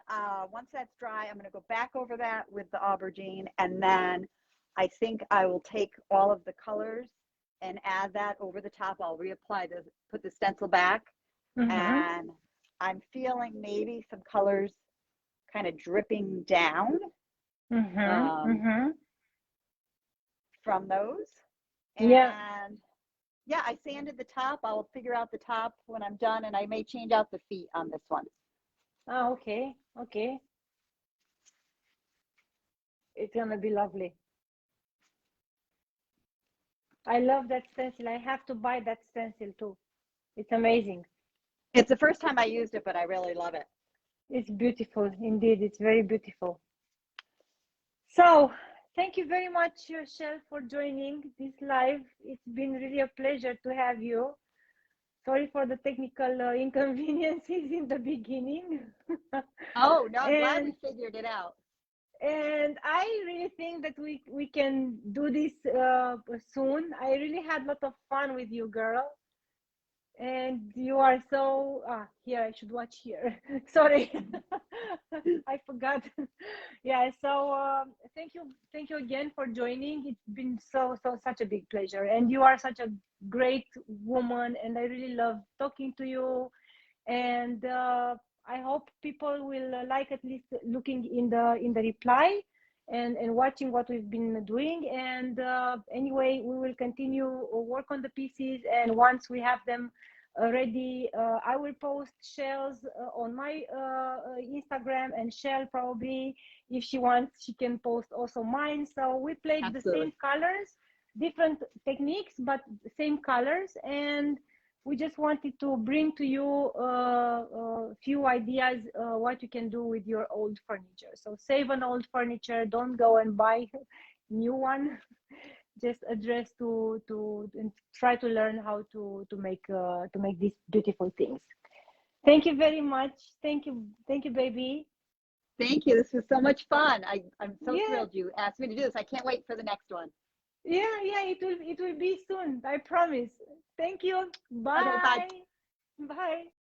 once that's dry, I'm going to go back over that with the aubergine. And then I think I will take all of the colors and add that over the top. I'll reapply put the stencil back. And I'm feeling maybe some colors kind of dripping down. From those. And yeah, I sanded the top. I'll figure out the top when I'm done, and I may change out the feet on this one. Oh, okay. It's gonna be lovely. I love that stencil. I have to buy that stencil too. It's amazing. It's the first time I used it, but I really love it. It's beautiful indeed. It's very beautiful. So thank you very much, Shell, for joining this live. It's been really a pleasure to have you. Sorry for the technical inconveniences in the beginning. Oh, no, I'm glad we figured it out. And I really think that we can do this soon. I really had a lot of fun with you, girl. And you are so here. I should watch here. Sorry, I forgot. Yeah. So thank you again for joining. It's been such a big pleasure, and you are such a great woman, and I really love talking to you. and I hope people will like at least looking in the reply and watching what we've been doing. And anyway, we will continue work on the pieces, and once we have them ready, I will post Shell's on my Instagram, and Shell probably, if she wants, she can post also mine. So we played the same colors, different techniques, but the same colors, and we just wanted to bring to you a few ideas what you can do with your old furniture. So save an old furniture, don't go and buy new one. Just address to and try to learn how to make these beautiful things. Thank you very much. Thank you, baby. Thank you. This was so much fun. I'm so thrilled you asked me to do this. I can't wait for the next one. Yeah, it will be soon. I promise. Thank you. Bye. Okay, bye. Bye.